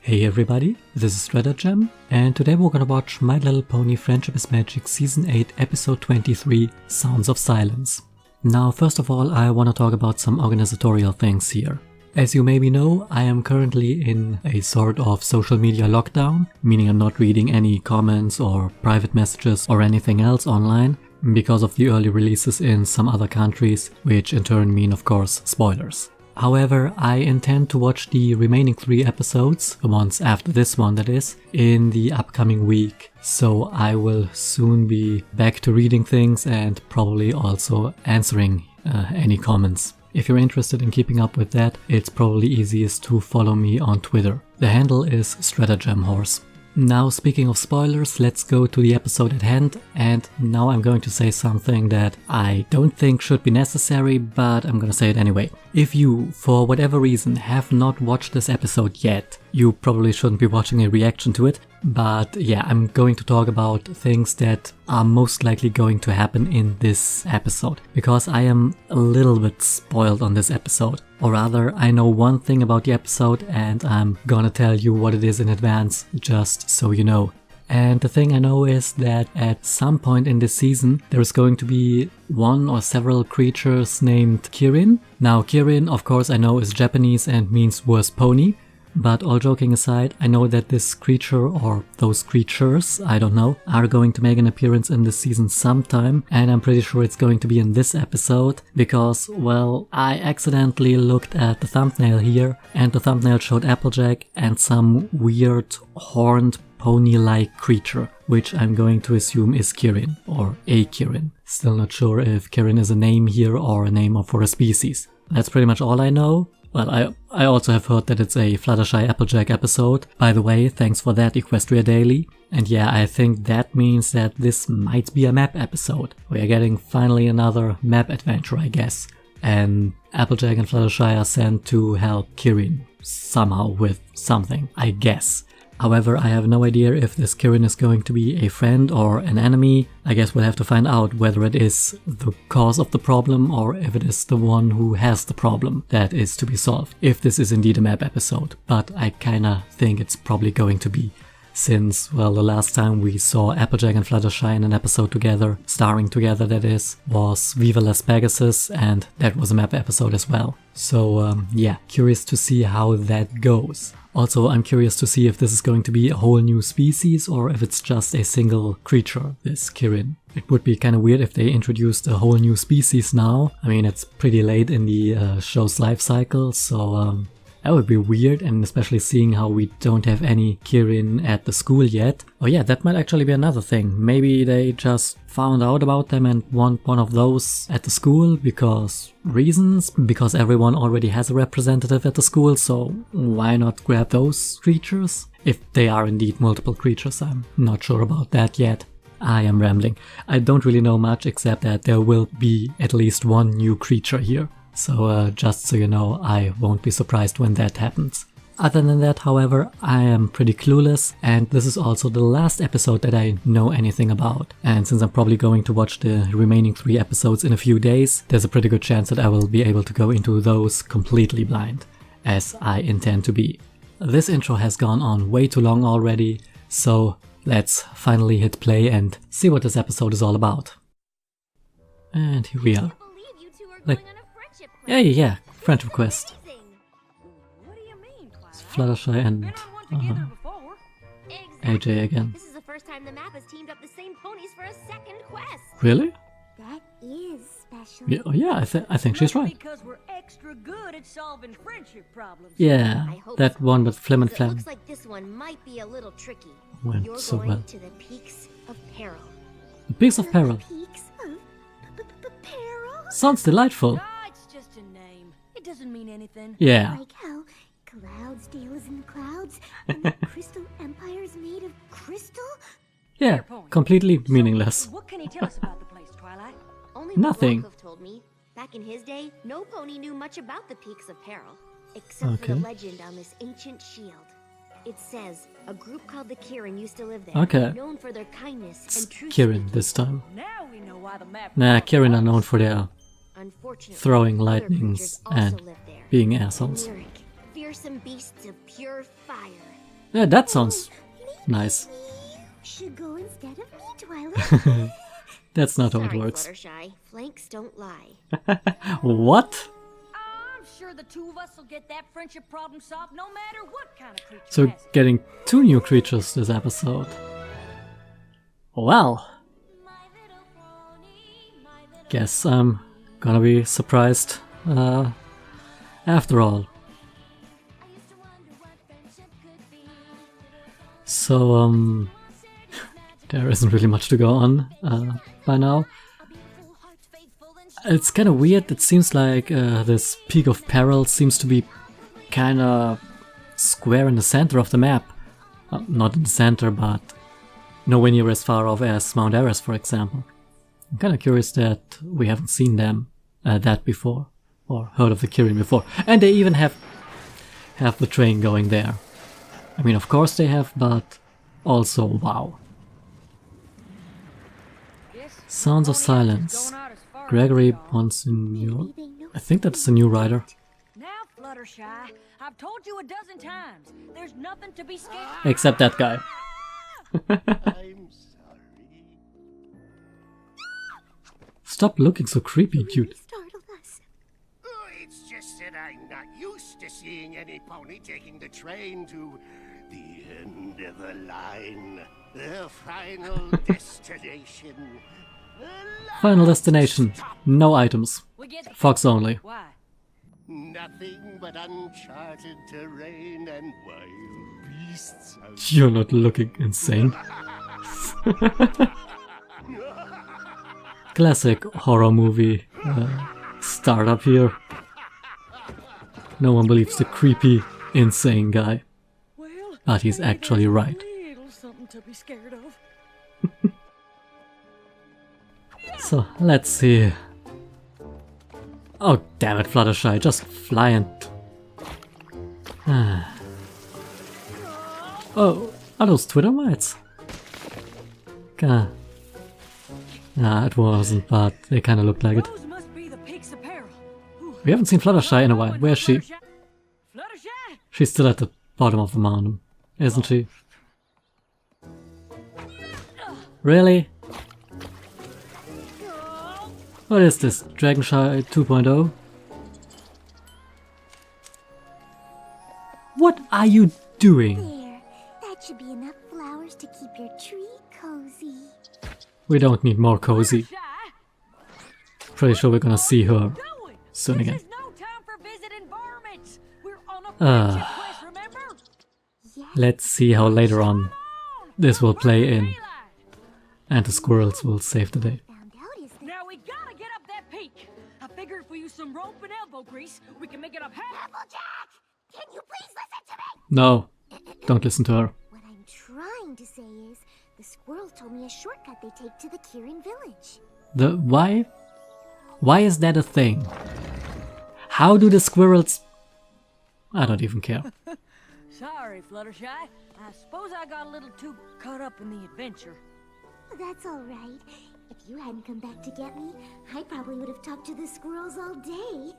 Hey everybody, this is Untitled, and today we're gonna watch My Little Pony Friendship is Magic Season 8 Episode 23, Sounds of Silence. Now first of all I wanna talk about some organizational things here. As you maybe know, I am currently in a sort of social media lockdown, meaning I'm not reading any comments or private messages or anything else online because of the early releases in some other countries, which in turn mean of course spoilers. However, I intend to watch the remaining 3 episodes, the ones after this one that is, in the upcoming week. So I will soon be back to reading things and probably also answering any comments. If you're interested in keeping up with that, it's probably easiest to follow me on Twitter. The handle is StrataGemHorse. Now speaking of spoilers, let's go to the episode at hand, and now I'm going to say something that I don't think should be necessary, but I'm gonna say it anyway. If you, for whatever reason, have not watched this episode yet, you probably shouldn't be watching a reaction to it, but yeah, I'm going to talk about things that are most likely going to happen in this episode, because I am a little bit spoiled on this episode. Or rather, I know one thing about the episode and I'm gonna tell you what it is in advance, just so you know. And the thing I know is that at some point in this season there is going to be one or several creatures named Kirin. Now Kirin, of course, I know is Japanese and means worst pony. But all joking aside, I know that this creature, or those creatures, I don't know, are going to make an appearance in this season sometime, and I'm pretty sure it's going to be in this episode, because, well, I accidentally looked at the thumbnail here, and the thumbnail showed Applejack and some weird horned pony-like creature, which I'm going to assume is Kirin, or a Kirin. Still not sure if Kirin is a name here or a name for a species. That's pretty much all I know. Well, I also have heard that it's a Fluttershy Applejack episode. By the way, thanks for that, Equestria Daily. And yeah, I think that means that this might be a map episode. We are getting finally another map adventure, I guess. And Applejack and Fluttershy are sent to help Kirin somehow with something, I guess. However, I have no idea if this Kirin is going to be a friend or an enemy. I guess we'll have to find out whether it is the cause of the problem or if it is the one who has the problem that is to be solved, if this is indeed a map episode. But I kinda think it's probably going to be, since, well, the last time we saw Applejack and Fluttershy in an episode together, starring together that is, was Viva Las Pegasus, and that was a map episode as well. So yeah, curious to see how that goes. Also, I'm curious to see if this is going to be a whole new species or if it's just a single creature, this Kirin. It would be kind of weird if they introduced a whole new species now. I mean, it's pretty late in the show's life cycle, so that would be weird, and especially seeing how we don't have any Kirin at the school yet. Oh yeah, that might actually be another thing. Maybe they just found out about them and want one of those at the school because reasons? Because everyone already has a representative at the school, so why not grab those creatures? If they are indeed multiple creatures, I'm not sure about that yet. I am rambling. I don't really know much except that there will be at least one new creature here. So just so you know, I won't be surprised when that happens. Other than that, however, I am pretty clueless, and this is also the last episode that I know anything about. And since I'm probably going to watch the remaining 3 episodes in a few days, there's a pretty good chance that I will be able to go into those completely blind, as I intend to be. This intro has gone on way too long already, so let's finally hit play and see what this episode is all about. And here we are. Like, yeah, friendship quest. What do you mean, Twilight? It's Fluttershy and AJ again. This is the first time the map has teamed up the same ponies for a second quest. Really? That is special. Yeah, yeah, I think she's right. Because we're extra good at solving friendship problems. Yeah, I hope that so, one with Flim and It Flam looks like this one might be a little tricky. went You're so going well. to the Peaks of Peril. Peaks of Peril. Peaks of Peril? Sounds delightful. Ah, it's just a name. It doesn't mean anything. Yeah. Like how clouds deals in the clouds and the crystal empire's made of crystal? Yeah, completely meaningless. What can he tell us about the place, Twilight? Only Nothing. what Wolfhoof told me. Back in his day, no pony knew much about the Peaks of Peril, except for the Okay. legend on this ancient shield. It says a group called the Kirin used to live there, Okay. known for their kindness It's and truth. Kirin this time. Now we know why the map. Nah, Kirin are known for their Unfortunately, throwing other lightnings creatures also and live there. being assholes. Lyric, fearsome beasts of pure fire. Yeah, that sounds nice. Should go instead of me, Twilight. That's not how it Sorry, works. Fluttershy. Flanks don't lie. What? I'm sure the two of us will get that friendship problem solved no matter what kind of creature So has it. getting 2 new creatures this episode. Well, guess I'm gonna be surprised after all. So there isn't really much to go on by now. It's kind of weird. It seems like this Peak of Peril seems to be kind of square in the center of the map. Not in the center, but nowhere near as far off as Mount Everest, for example. I'm kind of curious that we haven't seen them that before, or heard of the Kirin before. And they even have the train going there. I mean, of course they have, but also, wow. Sounds of Silence. Gregory Bonsignor. I think that's a new writer. Now, Fluttershy, I've told you a dozen times. There's nothing to be scared. Except that guy. I'm sorry. Stop looking so creepy, dude. Startled us. Oh, it's just that I'm not used to seeing any pony taking the train to the end of the line. The final destination. The Final last destination. stop. No items. We get Fox only. Why? Nothing but uncharted terrain and wild beasts. You're not looking insane. Classic horror movie startup here. No one believes the creepy, insane guy. Well, But he's actually right. little something to be scared of. So, let's see. Oh, damn it, Fluttershy, just fly and... Oh, are those Twitter mites? Nah, it wasn't, but they kinda looked like it. Those must be the Peaks of Peril. We haven't seen Fluttershy in a while. Where's she? Fluttershy? She's still at the bottom of the mountain, isn't she? Really? What is this? Dragonshy 2.0? What are you doing? There. That should be enough flowers to keep your tree cozy. We don't need more cozy. Fluttershy? Pretty sure we're gonna see her Going. soon again. This is no time for visiting varmints. We're on a friendship quest, remember? Yes. Let's see how later on this will play in, Daylight. and the squirrels will save the day. Found out is that Now we gotta get up that peak. I figure if we use some rope and elbow grease, we can make it up half. Applejack! Can you please listen to me? No, don't listen to her. What I'm trying to say is, the squirrels told me a shortcut they take to the Kirin village. The why? Why is that a thing? How do the squirrels... I don't even care. Sorry, Fluttershy. I suppose I got a little too caught up in the adventure. That's all right. If you hadn't come back to get me, I probably would have talked to the squirrels all day.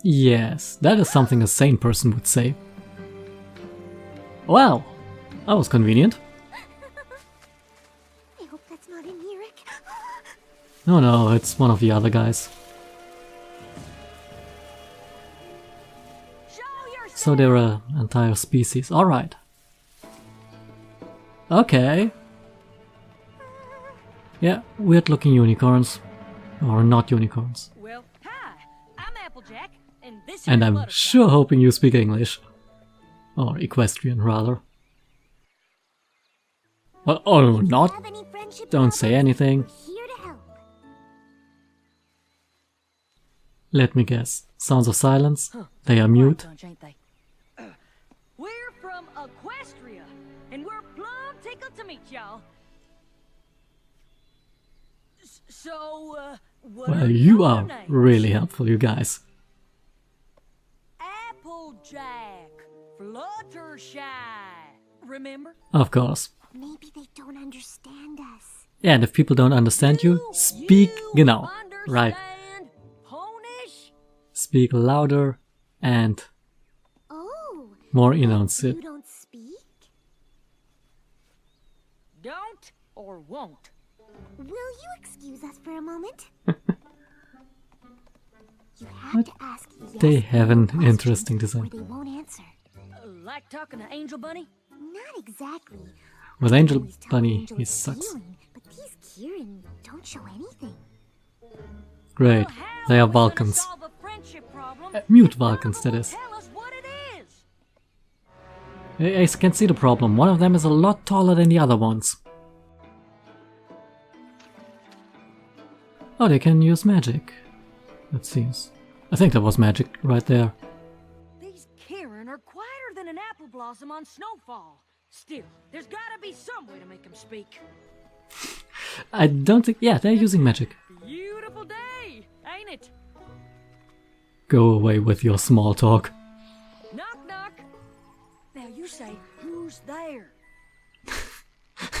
Yes, that is something a sane person would say. Well, that was convenient. I hope that's not an Eric. No, it's one of the other guys. Show yourself. So they're an entire species. Alright. Okay. Yeah, weird looking unicorns. Or not unicorns. Well, hi. I'm Applejack, and this And is I'm Fluttershy. sure hoping you speak English. Or equestrian, rather. Well, oh, not. Have any friendship Don't say problems? anything. We're here to help. Let me guess. Sounds of Silence? They are Quiet mute. bunch, ain't they? We're from Equestria, and we're plumb tickled to meet y'all. So, what Well, are you your are names? really helpful, you guys. Applejack, Fluttershy. Remember? Of course. Maybe they don't understand us. Yeah, and if people don't understand you, speak genau. Right. Understand Ponish? Speak louder and Oh, more you enunciate. don't speak? or won't. Will you excuse us for a moment? You have to ask yes They have an questions interesting or design. they won't answer. Like talking to Angel Bunny? Not exactly. With Angel Always tell Bunny, Angel he it's sucks. feeling, but these Kieran don't show anything. Great, Well, how they are we gonna Vulcans. solve a friendship problem Mute if none of Vulcans, them that will is. tell us what it is? I can see the problem. One of them is a lot taller than the other ones. Oh, they can use magic. It seems. I think that was magic right there. These Kieran are quieter than an apple blossom on snowfall. Still, there's gotta be some way to make them speak. I don't think... Yeah, they're using magic. Beautiful day, ain't it? Go away with your small talk. Knock, knock. Now you say, who's there?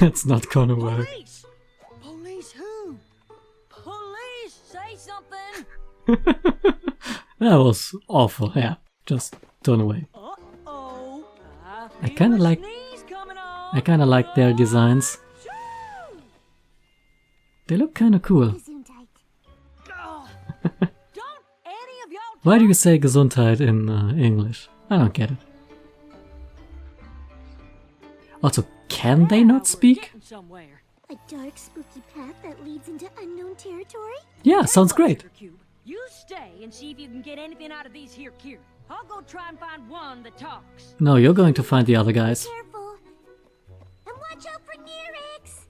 It's not gonna work. Police! Police who? Police! Say something! That was awful, yeah. Just turn away. Uh-oh. I kinda like... I kinda like their designs. They look kinda cool. Gesundheit. Don't any of y'all Why do you say Gesundheit in English? I don't get it. Also, can they not speak? somewhere? A dark, spooky path that leads into unknown territory? Yeah, sounds great. Mr. Cube, you stay and see if you can get anything out of these here Kieran. I'll go try and find one that talks. No, you're going to find the other guys. Careful. And watch out for Nerex!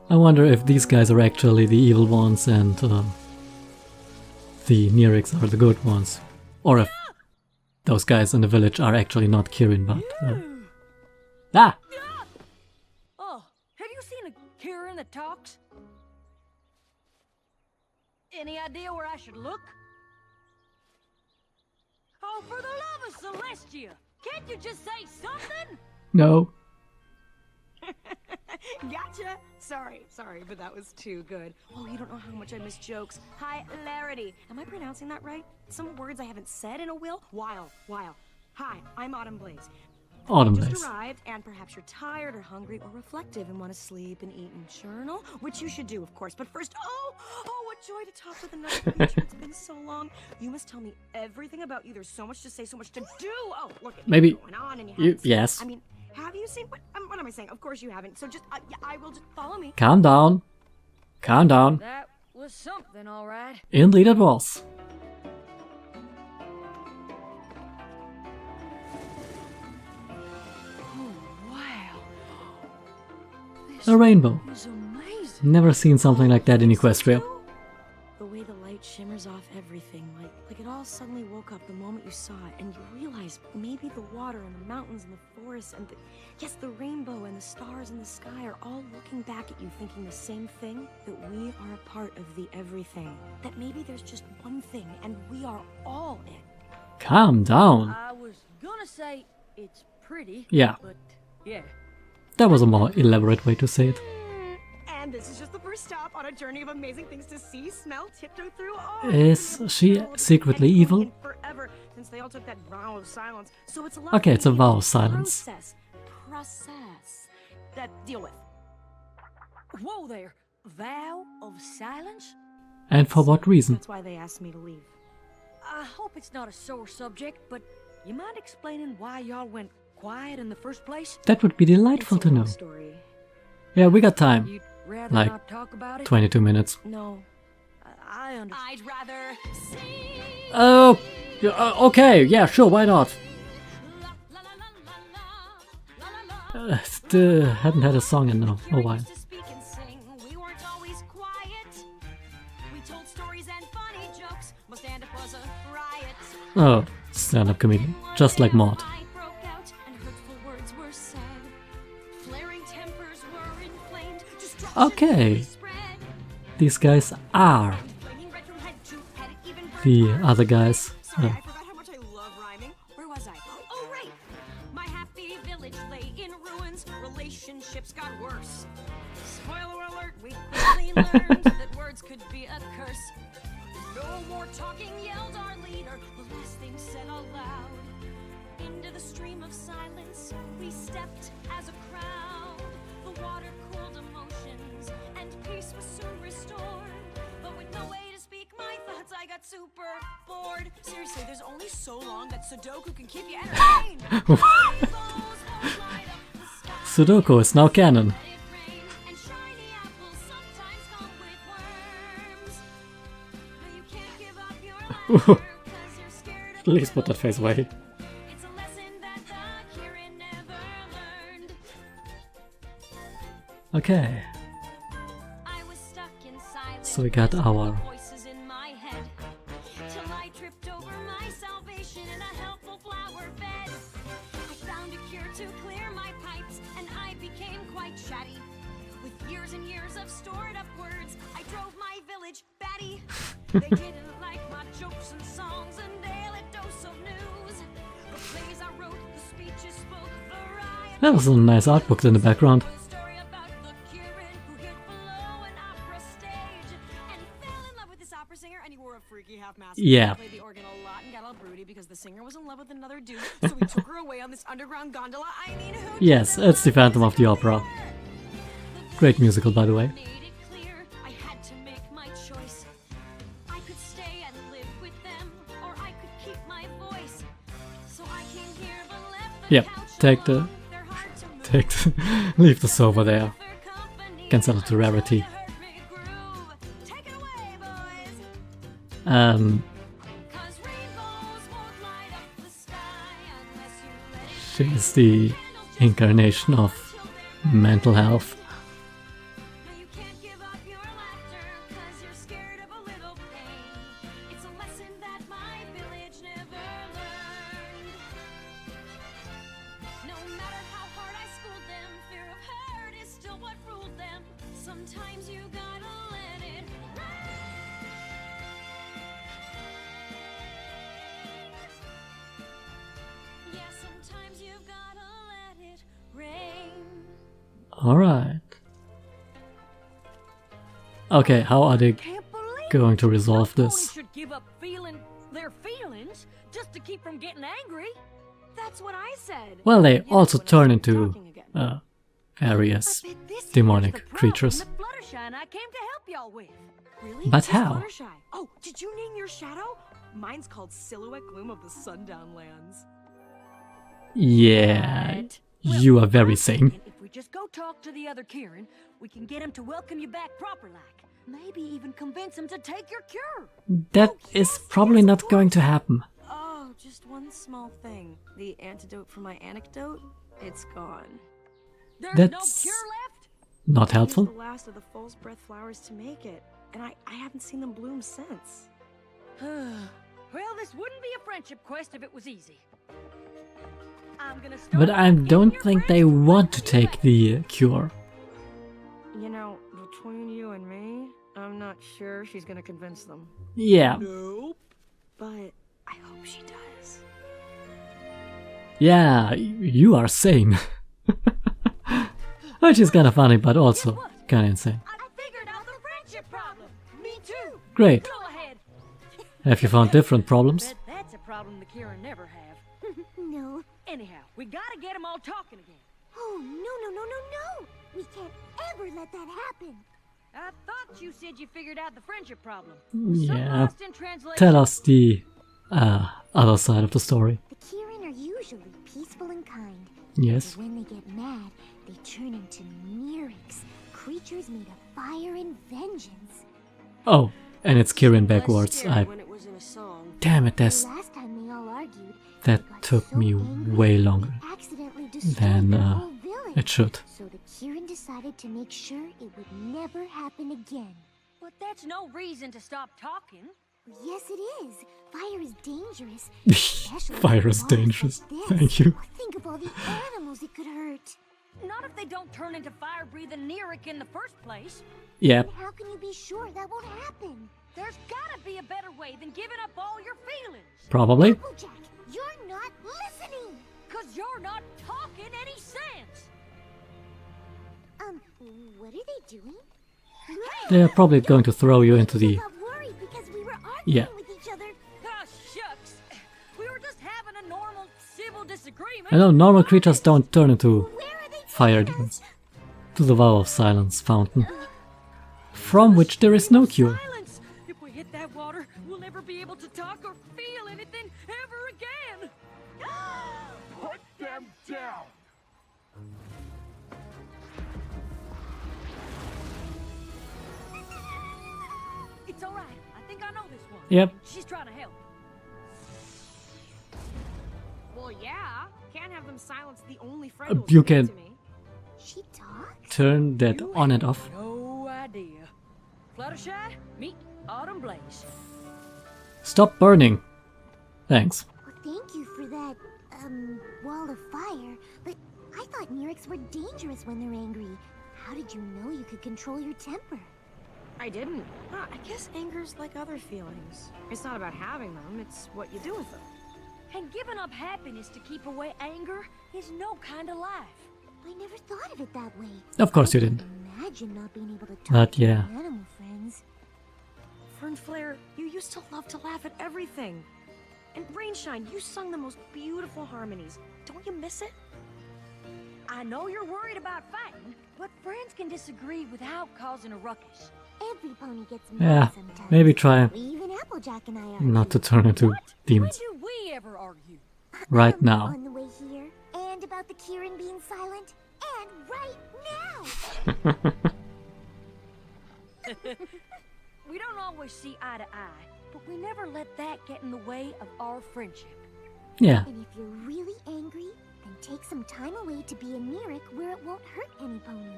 I wonder if these guys are actually the evil ones and the Nerex are the good ones. Or if those guys in the village are actually not Kieran, but... Ah! Oh, have you seen a Kieran that talks? Any idea where I should look? Oh, for the love of Celestia! Can't you just say something? No. Gotcha! Sorry, but that was too good. Oh, you don't know how much I miss jokes. Hilarity. Am I pronouncing that right? Some words I haven't said in a while. Hi, I'm Autumn Blaze. Autumn Just Blaze. arrived, and perhaps you're tired or hungry or reflective and want to sleep and eat and journal, which you should do, of course. But first, oh, what joy to talk with another creature. It's been so long. You must tell me everything about you. There's so much to say, so much to do. Oh, look at Maybe going on, and you you- haven't seen- yes. I mean, have you seen what am I saying? Of course you haven't. So just, I will just follow me. Calm down. Calm down. That was something, all right. Indeed it was. Oh, wow. A rainbow. This is amazing. Never seen something like that in Equestria. The way the light shimmers off everything, like it all suddenly woke up the moment you saw it, and you realize maybe the water and the mountains and the forests and the rainbow and the stars in the sky are all looking back at you thinking the same thing, that we are a part of the everything. That maybe there's just one thing and we are all it. Calm down. I was gonna say it's pretty. Yeah. But yeah. That was a more elaborate way to say it. And this is just the first stop on a journey of amazing things to see, smell, tiptoe through. Oh, Is she secretly and evil? in forever, since they all took that vow of silence. So it's a lot Okay, it's a of vow of silence. Process. That deal with. Whoa there. Vow of silence? And for what reason? That's why they asked me to leave. I hope it's not a sore subject, but you mind explaining why y'all went quiet in the first place? That would be delightful It's a to know. long story. Yeah, we got time. You'd rather Like, not talk about it? 22 minutes. No. I understand. I'd rather see. Oh, okay, yeah, sure, why not? Hadn't had a song in a while. We weren't always quiet. We told stories and funny jokes. My stand-up was a riot. Oh, stand-up comedian, just like Maud. Fight broke out and hurtful words were said. Flaring tempers were inflamed. Destruction Okay. spread. These guys are Flaming red from head to head, even burned the hard. other guys. Sorry, I forgot how much I love rhyming. Where was I? Oh, right. My happy village lay in ruins. Relationships got worse. Spoiler alert, we quickly learned that words could be a curse. No more talking, yelled our leader. The last thing said aloud. Into the stream of silence, we stepped as a crowd. The water cooled emotions, and peace was soon restored. But with no way to speak my thoughts, I got super bored. Seriously, there's only so long that Sudoku can keep you entertained. Sudoku is now canon. And shiny apples sometimes come with worms. But you can't give up your laughter 'cause you're scared of Please put that face away. It's a lesson that the Kirin never learned. Okay, I was stuck in silence. so we got our Voices in my head till I tripped over my salvation in a helpful flower bed. I found a cure to clear my pipes, and I became quite chatty. With years and years of stored up words, I drove my village batty. They didn't like my jokes and songs and daily dose of news. The plays I wrote, the speeches spoke, variety. that was a nice art book in the background. Story about the Kirin who hid below an opera stage and fell in love with this opera singer, and he wore a freaky half mask. Yeah. He played the organ a lot and got all broody because the singer was in love with another dude, so he took her away on this underground gondola. I mean, who Yes, it's the Phantom of the Opera. Great musical, by the way. made it clear I had to make my choice. I could stay and live with them, or I could keep my voice. So I came here but left the Yep, couch take the- alone. They're hard to move. Leave the sofa there. Their company Can sell it to Rarity. hurt me groove. Take it away, boys. 'Cause rainbows won't light up the sky unless you let it. She is the incarnation of mental health. No, you can't give up your laughter 'cause you're scared of a little pain. It's a lesson that my village never learned. No matter how hard I schooled them, fear of hurt is still what ruled them. Sometimes you gotta let it rain. Yeah, sometimes you've gotta let it rain. Alright. Okay, how are they Can't believe going to resolve no this? pony should give up their feelings just to keep from getting angry. That's what I said. Well, they Yeah, also but I turn started into talking again. various I bet this here's demonic the problem creatures. that Fluttershy and I came to help y'all with. Really? But Who's how? Fluttershy? Oh, did you name your shadow? Mine's called Silhouette Gloom of the Sundown Lands. Yeah, Right. you are very I'm sane. thinking if we just go talk to the other Kirin, we can get him to welcome you back proper like. Maybe even convince him to take your cure. That is probably not going to happen. Oh, just one small thing. The antidote for my anecdote? It's gone. There's That's no cure left? not I used helpful. the last of the false breath flowers to make it, and I haven't seen them bloom since. Well, this wouldn't be a friendship quest if it was easy. I'm gonna start But I giving don't your think they friends want to what take you the cure. You know, between you and me, I'm not sure she's gonna convince them. Yeah, Nope. But I hope she does. yeah, you are sane. Which is kinda funny, but also kinda insane. I figured out the friendship problem. Me too. Great. Go ahead. Have you found different problems? Bet that's a problem the Kirin never have. No. Anyhow, we gotta get them all talking again. Oh, no. We can't ever let that happen. I thought you said you figured out the friendship problem. Yeah, Lost in translation. tell us the other side of the story. The Kirin are usually peaceful and kind. Yes. But when they get mad, they turn into Myrics, creatures made of fire and vengeance. Oh, and it's Kirin Less backwards. scared when it was in a song. Damn it, The that's last time they all argued, that they got took so me angry way they longer accidentally destroyed than the whole village. it should. So the Kirin decided to make sure it would never happen again. But that's no reason to stop talking. Yes, it is. Fire is dangerous. especially Fire with is walls like dangerous. this. Thank you. Think of all the animals it could hurt. Not if they don't turn into fire-breathing Nerik in the first place. Yeah, And how can you be sure that won't happen? There's gotta be a better way than giving up all your feelings. probably. Applejack, you're not listening. Cause you're not talking any sense. What are they doing? They're probably going to throw you into the... got worried because we were arguing Yeah. with each other. Ah, shucks. We were just having a normal civil I know normal creatures don't turn into fire demons. To the Vow of Silence fountain, from which there is no cure. Silence! If we hit that water, we'll never be able to talk or feel anything ever again! Put them down! It's alright. I think I know this one. Yep. She's trying to help. Well, yeah. Can't have them silence the only friend who'll You speak can to me. She talks? turn that You on and have off. No idea. Fluttershy, meet Autumn Blaze. Stop burning. Thanks. Well, thank you for that, wall of fire. But I thought Nerex were dangerous when they're angry. How did you know you could control your temper? I didn't. I guess anger's like other feelings. It's not about having them, it's what you do with them. And giving up happiness to keep away anger is no kind of life. I never thought of it that way. Of course you I didn't. couldn't imagine not being able to talk But to yeah. your animal friends. Fernflare, you used to love to laugh at everything. And Rainshine, you sung the most beautiful harmonies. Don't you miss it? I know you're worried about fighting, but friends can disagree without causing a ruckus. Every pony gets Yeah, mad sometimes. maybe try Even Applejack and I are. not to turn into What? demons When do we ever argue? right now. On the way here, and about the Kieran being silent, and right now. We don't always see eye to eye, but we never let that get in the way of our friendship. Yeah, And if you're really angry, then take some time away to be a Nerex where it won't hurt any pony.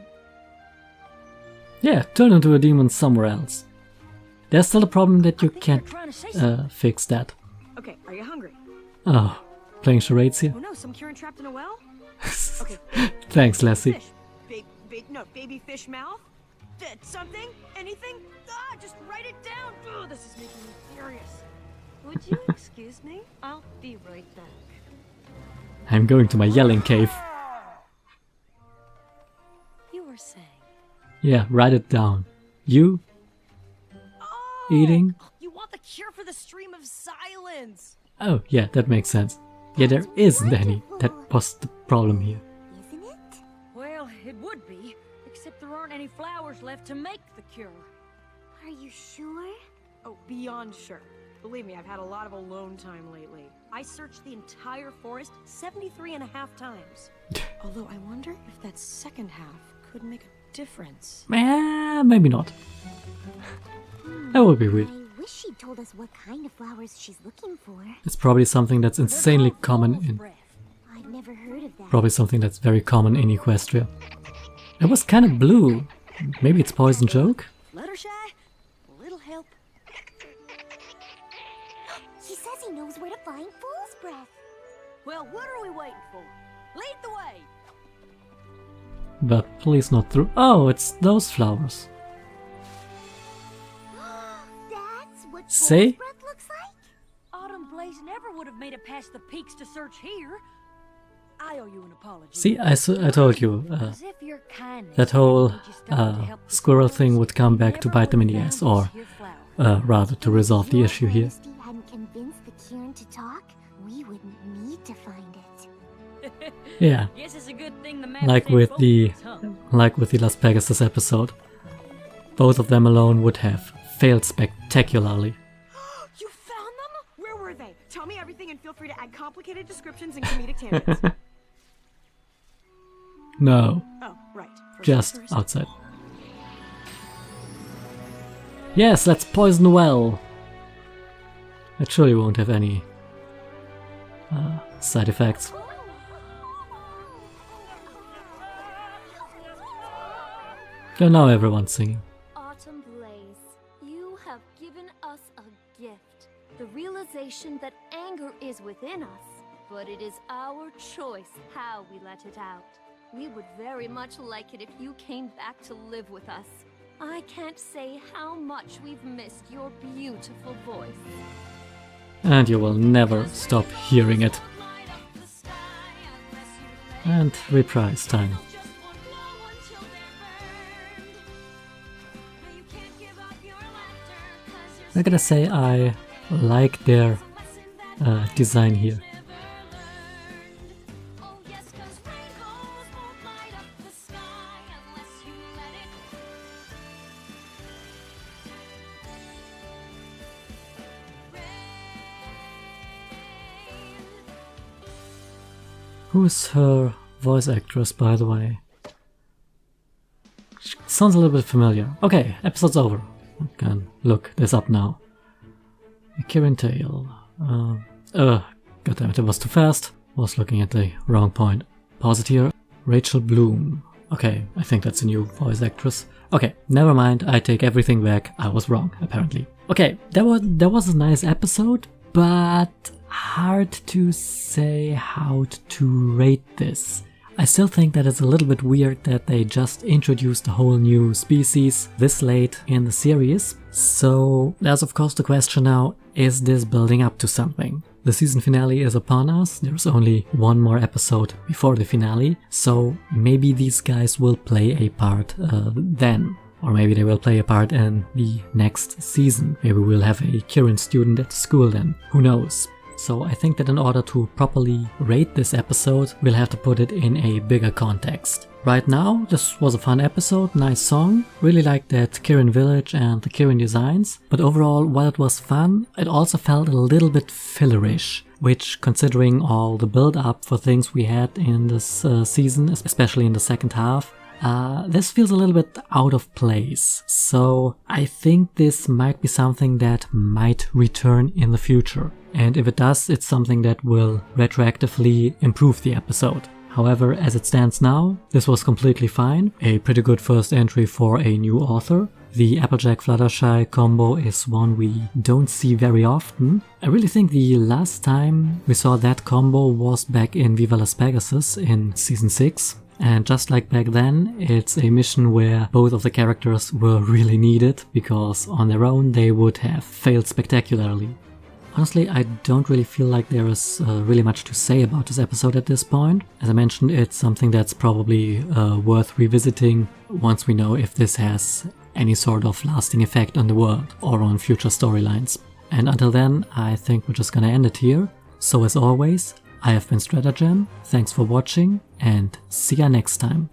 yeah, turn into a demon somewhere else. There's still a problem that you I think they're can't trying to say something. fix that. Okay, are you hungry? Oh, playing charades here? Oh no, some Kieran trapped in a well? Okay. Thanks, Lassie. Fish. Baby fish mouth? Something? Anything? Just write it down! Oh, this is making me furious. Would you excuse me? I'll be right back. I'm going to my yelling cave. You were saying... Yeah, write it down. You Oh! eating? You want the cure for the stream of silence! Oh, yeah, that makes sense. Yeah, there isn't any. That was the problem here. Isn't it? Well, it would be, except there aren't any flowers left to make the cure. Are you sure? Oh, beyond sure. Believe me, I've had a lot of alone time lately. I searched the entire forest 73.5 times. Although I wonder if that second half could make a difference. Maybe not. That would be weird. I wish she'd told us what kind of flowers she's looking for. It's probably something that's insanely They're called common foal's in... breath. I'd never heard of that. Probably something that's very common in Equestria. It was kind of blue. Maybe it's poison joke? Fluttershy, a little help. He says he knows where to find Fool's Breath. Well, what are we waiting for? Lead the way! But please not through... Oh, it's those flowers. That's what Say? Fool's Breath looks like? Autumn Blaze never would have made it past the peaks to search here. I owe you an apology. See, I told you, As if your kindness that whole made you stop to help the squirrel squirrels, thing would come back to never bite them in the would've ass, found or this here flower. rather to resolve the If issue Your here. Majesty hadn't convinced the Kieran to talk, we wouldn't need to find it. Yeah, Guess it's a good thing the map like said with both the ways, huh? Las Pegasus episode. Both of them alone would have failed spectacularly. You found them? Where were they? Tell me everything and feel free to add complicated descriptions and comedic tangents. No, Oh, right. First just things first. outside. Yes, let's poison the well. It surely won't have any side effects. So now everyone's singing. Autumn Blaze, you have given us a gift. The realization that anger is within us, but it is our choice how we let it out. We would very much like it if you came back to live with us. I can't say how much we've missed your beautiful voice. And you will never stop hearing it. And reprise time. I gotta say, I like their design here. Who is her voice actress, by the way? She sounds a little bit familiar. Okay, episode's over. I can look this up now. Kirin Tail. Goddammit, it was too fast. Was looking at the wrong point. Pause it here. Rachel Bloom. Okay, I think that's a new voice actress. Okay, never mind, I take everything back. I was wrong, apparently. Okay, that was a nice episode, but hard to say how to rate this. I still think that it's a little bit weird that they just introduced a whole new species this late in the series. So there's of course the question now, is this building up to something? The season finale is upon us, there's only one more episode before the finale, so maybe these guys will play a part then. Or maybe they will play a part in the next season. Maybe we'll have a Kirin student at school then, who knows. So I think that in order to properly rate this episode, we'll have to put it in a bigger context. Right now, this was a fun episode, nice song, really liked that Kirin village and the Kirin designs, but overall, while it was fun, it also felt a little bit fillerish, which, considering all the build-up for things we had in this season, especially in the second half, this feels a little bit out of place. So I think this might be something that might return in the future. And if it does, it's something that will retroactively improve the episode. However, as it stands now, this was completely fine. A pretty good first entry for a new author. The Applejack Fluttershy combo is one we don't see very often. I really think the last time we saw that combo was back in Viva Las Pegasus in Season 6. And just like back then, it's a mission where both of the characters were really needed, because on their own they would have failed spectacularly. Honestly, I don't really feel like there is really much to say about this episode at this point. As I mentioned, it's something that's probably worth revisiting once we know if this has any sort of lasting effect on the world or on future storylines. And until then, I think we're just gonna end it here. So as always, I have been Stratagem, thanks for watching, and see ya next time.